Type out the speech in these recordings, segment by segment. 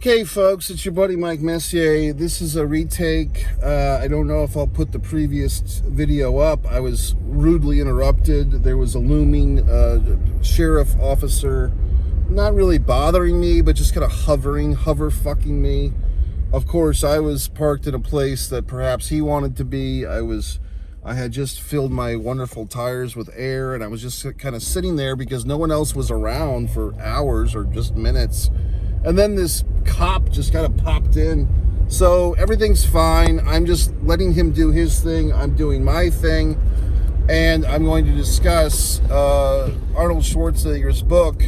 Okay, folks, it's your buddy Mike Messier. This is a retake. I don't know if I'll put the previous video up. I was rudely interrupted. There was a looming sheriff officer, not really bothering me, but just kind of hover fucking me. Of course, I was parked in a place that perhaps he wanted to be. I had just filled my wonderful tires with air, and I was just kind of sitting there because no one else was around for hours or just minutes. And then this cop just kind of popped in. So everything's fine. I'm just letting him do his thing. I'm doing my thing. And I'm going to discuss Arnold Schwarzenegger's book,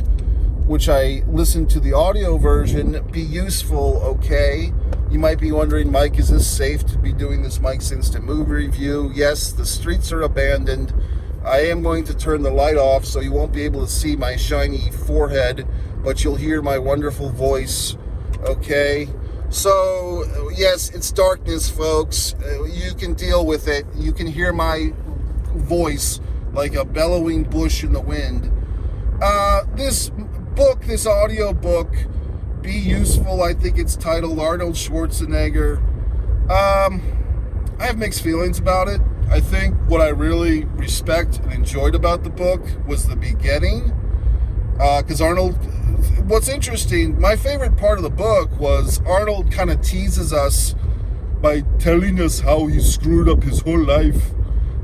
which I listened to the audio version. Be useful, okay? You might be wondering, Mike, is this safe to be doing this Mike's Instant Movie Review? Yes, the streets are abandoned. I am going to turn the light off so you won't be able to see my shiny forehead, but you'll hear my wonderful voice, okay? So, yes, it's darkness, folks. You can deal with it. You can hear my voice like a bellowing bush in the wind. This audio book, Be Useful, I think it's titled, Arnold Schwarzenegger. I have mixed feelings about it. I think what I really respect and enjoyed about the book was the beginning. Because Arnold, what's interesting, my favorite part of the book was Arnold kind of teases us by telling us how he screwed up his whole life.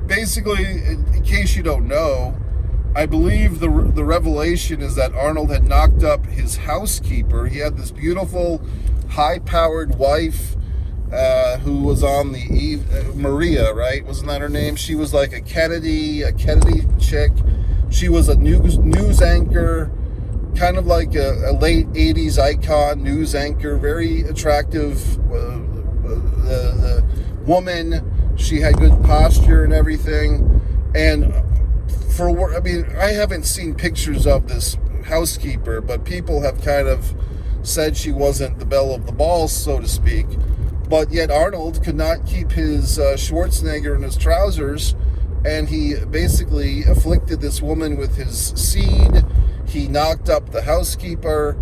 Basically, in case you don't know, I believe the revelation is that Arnold had knocked up his housekeeper. He had this beautiful, high-powered wife who was on the Maria, right? Wasn't that her name? She was like a Kennedy chick. She was a news anchor, kind of like a late 80s icon news anchor, very attractive woman. She had good posture and everything. And I haven't seen pictures of this housekeeper, but people have kind of said she wasn't the belle of the ball, so to speak. But yet Arnold could not keep his Schwarzenegger in his trousers, and he basically afflicted this woman with his seed. He knocked up the housekeeper.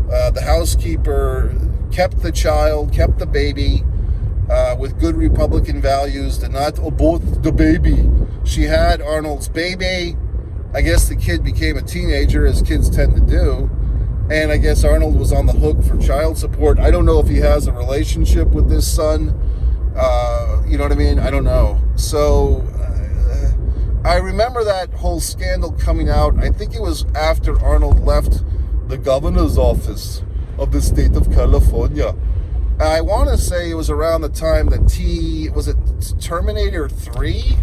The housekeeper kept the child, kept the baby, with good Republican values, did not abort the baby. She had Arnold's baby. I guess the kid became a teenager, as kids tend to do. And I guess Arnold was on the hook for child support. I don't know if he has a relationship with this son. You know what I mean? I don't know. So I remember that whole scandal coming out. I think it was after Arnold left the governor's office of the state of California. I want to say it was around the time that was it Terminator 3?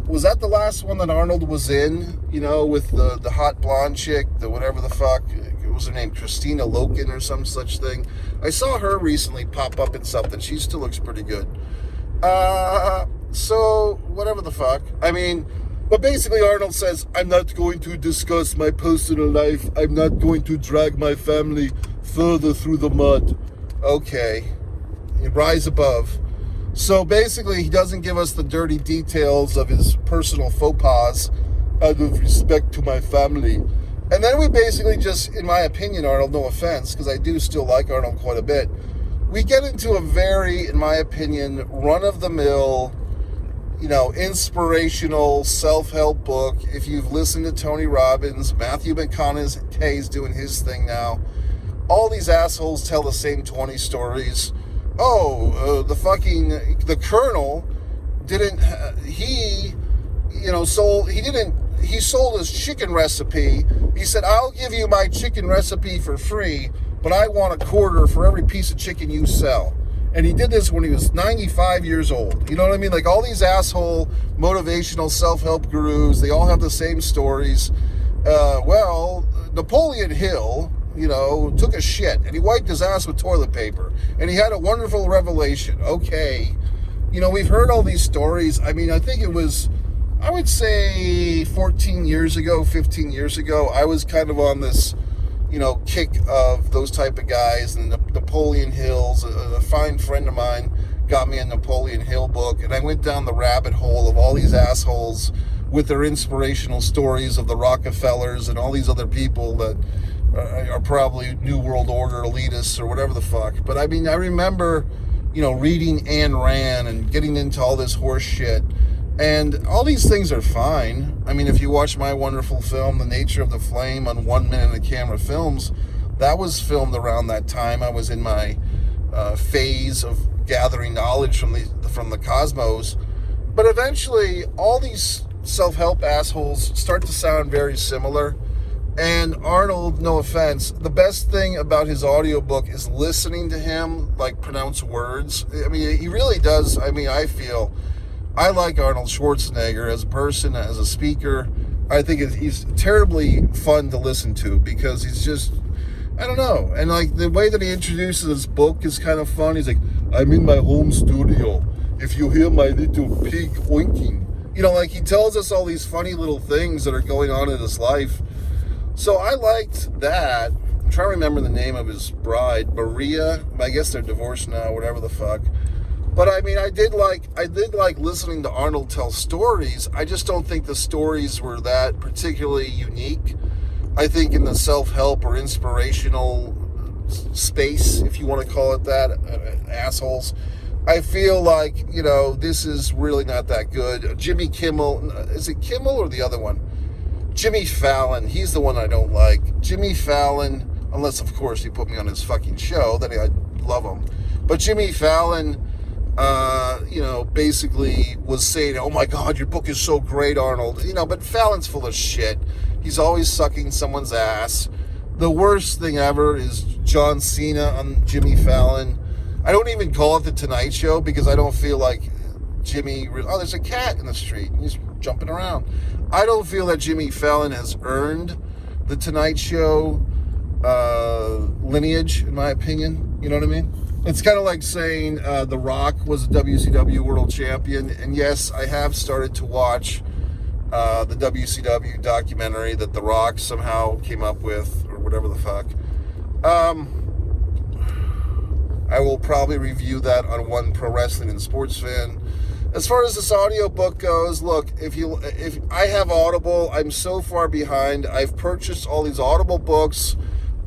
Was that the last one that Arnold was in? You know, with the hot blonde chick, the whatever the fuck. What was her name? Christina Loken or some such thing. I saw her recently pop up in something. She still looks pretty good. So, whatever the fuck. I mean, but basically Arnold says, I'm not going to discuss my personal life. I'm not going to drag my family further through the mud. Okay. Rise above. So basically, he doesn't give us the dirty details of his personal faux pas out of respect to my family. And then we basically just, in my opinion, Arnold, no offense, because I do still like Arnold quite a bit, we get into a very, in my opinion, run-of-the-mill, inspirational self-help book. If you've listened to Tony Robbins, Matthew McConaughey's doing his thing now. All these assholes tell the same 20 stories. The colonel didn't, he sold his chicken recipe. He said, I'll give you my chicken recipe for free, but I want a quarter for every piece of chicken you sell. And he did this when he was 95 years old. You know what I mean? Like all these asshole motivational self-help gurus, they all have the same stories. Napoleon Hill, took a shit and he wiped his ass with toilet paper and he had a wonderful revelation. Okay. We've heard all these stories. I mean, I think it was, I would say 15 years ago, I was kind of on this, kick of those type of guys, and Napoleon Hill's, a fine friend of mine got me a Napoleon Hill book, and I went down the rabbit hole of all these assholes with their inspirational stories of the Rockefellers and all these other people that are probably New World Order elitists or whatever the fuck. But I mean, I remember, reading Ayn Rand and getting into all this horse shit. And all these things are fine. I mean, if you watch my wonderful film, The Nature of the Flame, on 1 Minute of Camera Films, that was filmed around that time. I was in my phase of gathering knowledge from the cosmos. But eventually, all these self-help assholes start to sound very similar. And Arnold, no offense, the best thing about his audiobook is listening to him, pronounce words. I mean, he really does. I mean, I like Arnold Schwarzenegger as a person, as a speaker. I think he's terribly fun to listen to because he's just, I don't know. And the way that he introduces his book is kind of fun. He's like, I'm in my home studio. If you hear my little pig oinking. He tells us all these funny little things that are going on in his life. So I liked that. I'm trying to remember the name of his bride, Maria. I guess they're divorced now, whatever the fuck. But I mean, I did like listening to Arnold tell stories. I just don't think the stories were that particularly unique. I think in the self-help or inspirational space, if you want to call it that, assholes, I feel like, this is really not that good. Jimmy Kimmel, is it Kimmel or the other one? Jimmy Fallon, he's the one I don't like. Jimmy Fallon, unless, of course, he put me on his fucking show, then I'd love him. But Jimmy Fallon, basically was saying, oh my God, your book is so great, Arnold. But Fallon's full of shit. He's always sucking someone's ass. The worst thing ever is John Cena on Jimmy Fallon. I don't even call it The Tonight Show because I don't feel like Jimmy... Oh, there's a cat in the street. He's jumping around. I don't feel that Jimmy Fallon has earned The Tonight Show lineage, in my opinion. You know what I mean? It's kind of like saying The Rock was a WCW world champion. And yes, I have started to watch the WCW documentary that The Rock somehow came up with, or whatever the fuck. I will probably review that on One Pro Wrestling and Sports Fan. As far as this audiobook goes, look, if I have Audible, I'm so far behind. I've purchased all these Audible books.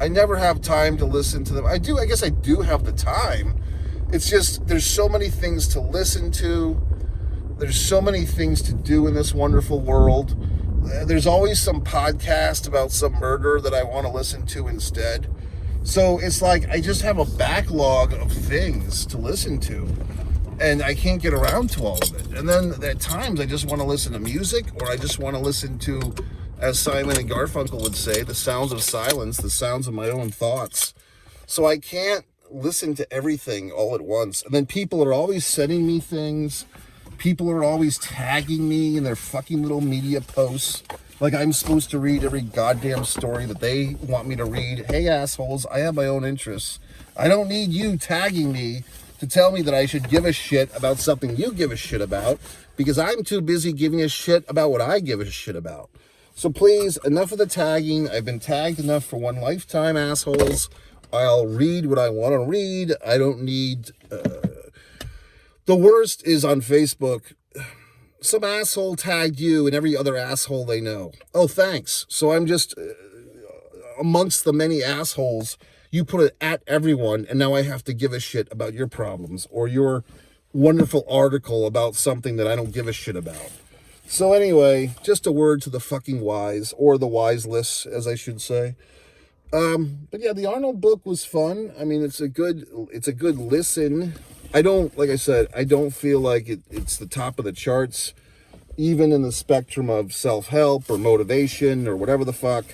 I never have time to listen to them. I guess I do have the time. It's just, there's so many things to listen to. There's so many things to do in this wonderful world. There's always some podcast about some murder that I want to listen to instead. So it's like I just have a backlog of things to listen to. And I can't get around to all of it. And then at times I just want to listen to music, or I just want to listen to, as Simon and Garfunkel would say, the sounds of silence, the sounds of my own thoughts. So I can't listen to everything all at once. And then people are always sending me things. People are always tagging me in their fucking little media posts. Like I'm supposed to read every goddamn story that they want me to read. Hey, assholes, I have my own interests. I don't need you tagging me to tell me that I should give a shit about something you give a shit about, because I'm too busy giving a shit about what I give a shit about. So please, enough of the tagging. I've been tagged enough for one lifetime, assholes. I'll read what I want to read. I don't need... The worst is on Facebook. Some asshole tagged you and every other asshole they know. Oh, thanks. So I'm just amongst the many assholes. You put it at everyone, and now I have to give a shit about your problems or your wonderful article about something that I don't give a shit about. So anyway, just a word to the fucking wise, or the wiseless, as I should say. But yeah, the Arnold book was fun. I mean, it's a good listen. I don't feel like it's the top of the charts, even in the spectrum of self-help or motivation or whatever the fuck.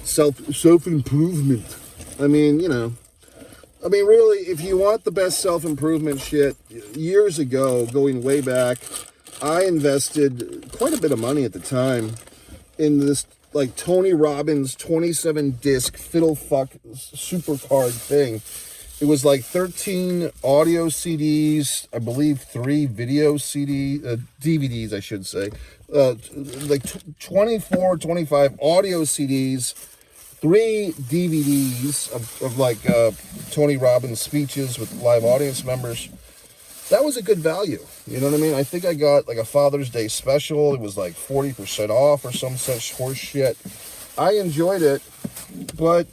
Self-improvement. I mean, really, if you want the best self-improvement shit, years ago, going way back, I invested quite a bit of money at the time in this, Tony Robbins 27-disc fiddle fuck supercard thing. It was 13 audio CDs, I believe 3 video DVDs, I should say. 24, 25 audio CDs, 3 DVDs of Tony Robbins speeches with live audience members. That was a good value. You know what I mean? I think I got a Father's Day special. It was 40% off or some such horse shit. I enjoyed it, but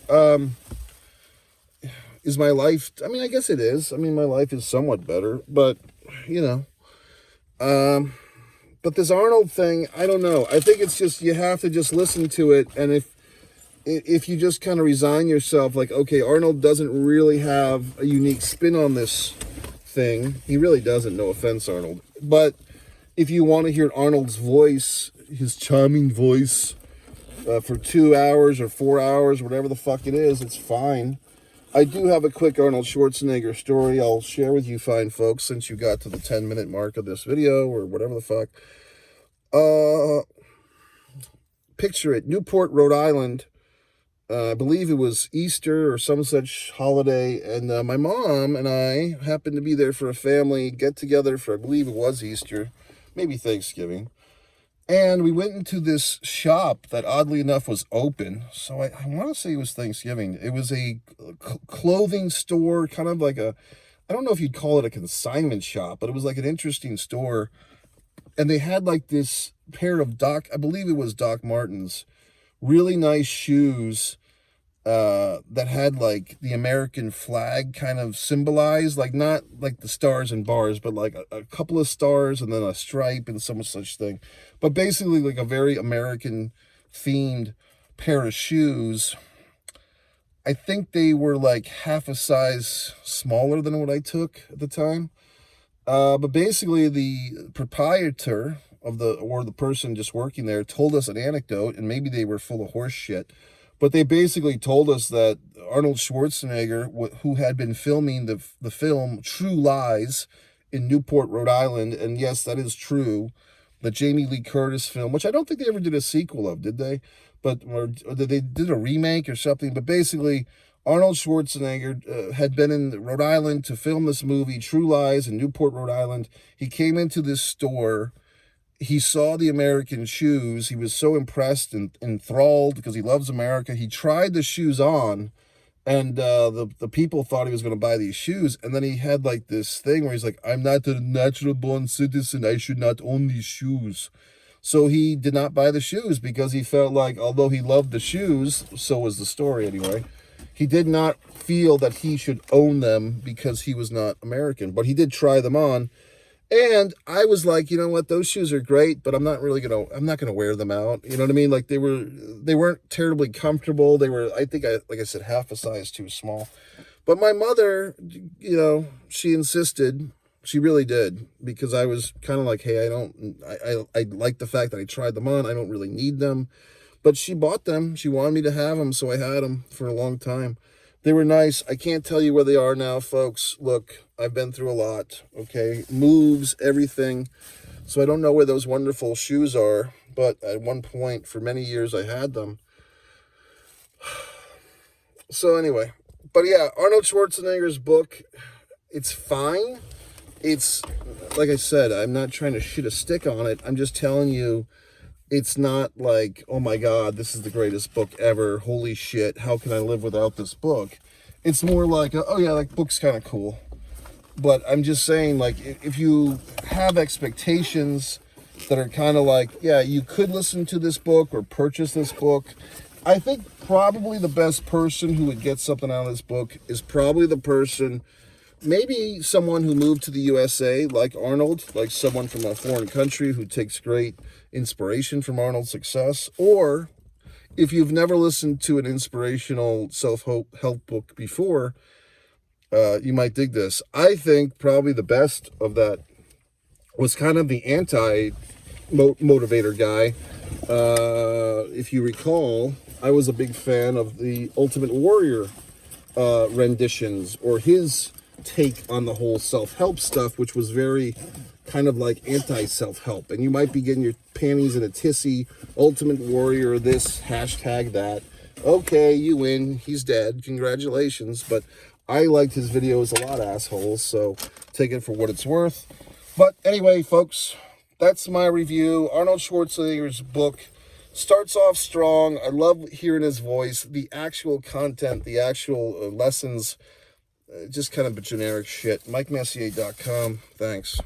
is my life, I mean, I guess it is. I mean, my life is somewhat better, but, you know, but this Arnold thing, I don't know. I think it's just, you have to just listen to it, and if you just kind of resign yourself, like, okay, Arnold doesn't really have a unique spin on this thing. He really doesn't, no offense, Arnold. But if you want to hear Arnold's voice, his charming voice, for 2 hours or 4 hours, whatever the fuck it is, it's fine. I do have a quick Arnold Schwarzenegger story I'll share with you fine folks, since you got to the 10-minute mark of this video, or whatever the fuck. Picture it, Newport, Rhode Island. I believe it was Easter or some such holiday, and my mom and I happened to be there for a family get-together for, I believe it was Easter, maybe Thanksgiving. And we went into this shop that, oddly enough, was open. So I want to say it was Thanksgiving. It was a clothing store, kind of like a, I don't know if you'd call it a consignment shop, but it was like an interesting store. And they had like this pair of I believe it was Doc Martens, really nice shoes that had like the American flag kind of symbolized, like not like the stars and bars, but like a couple of stars and then a stripe and some such thing. But basically like a very American themed pair of shoes. I think they were like half a size smaller than what I took at the time. But basically the proprietor of the person just working there told us an anecdote, and maybe they were full of horse shit, but they basically told us that Arnold Schwarzenegger, who had been filming the film True Lies in Newport, Rhode Island, and yes, that is true, the Jamie Lee Curtis film, which I don't think they ever did a sequel of, did they? Or they did a remake or something, but basically Arnold Schwarzenegger had been in Rhode Island to film this movie, True Lies, in Newport, Rhode Island. He came into this store. He saw the American shoes. He was so impressed and enthralled because he loves America. He tried the shoes on, and the people thought he was going to buy these shoes. And then he had like this thing where he's like, I'm not a natural born citizen. I should not own these shoes. So he did not buy the shoes because he felt like, although he loved the shoes, so was the story anyway, he did not feel that he should own them because he was not American. But he did try them on. And I was like, you know what, those shoes are great, but I'm not gonna wear them out. You know what I mean? Like they weren't terribly comfortable. They were, like I said, half a size too small. But my mother, you know, she insisted, she really did, because I was kind of like, hey, I like the fact that I tried them on. I don't really need them. But she bought them. She wanted me to have them, so I had them for a long time. They were nice. I can't tell you where they are now, folks. Look, I've been through a lot, okay? Moves, everything. So I don't know where those wonderful shoes are, but at one point, for many years, I had them. So anyway, but yeah, Arnold Schwarzenegger's book, it's fine. It's, like I said, I'm not trying to shit a stick on it. I'm just telling you, it's not like, oh my God, this is the greatest book ever. Holy shit, how can I live without this book? It's more like, oh yeah, that book's kind of cool. But I'm just saying, like, if you have expectations that are kind of like, yeah, you could listen to this book or purchase this book, I think probably the best person who would get something out of this book is probably the person, maybe someone who moved to the USA, like Arnold, like someone from a foreign country who takes great inspiration from Arnold's success. Or if you've never listened to an inspirational self-help book before, you might dig this. I think probably the best of that was kind of the anti-motivator guy. If you recall, I was a big fan of the Ultimate Warrior renditions, or his take on the whole self-help stuff, which was very kind of like anti-self-help. And you might be getting your panties in a tizzy, Ultimate Warrior this, hashtag that. Okay, you win, he's dead, congratulations. But I liked his videos a lot, assholes, so take it for what it's worth. But anyway, folks, that's my review. Arnold Schwarzenegger's book starts off strong. I love hearing his voice. The actual content, the actual lessons, just kind of generic shit. MikeMessier.com. Thanks.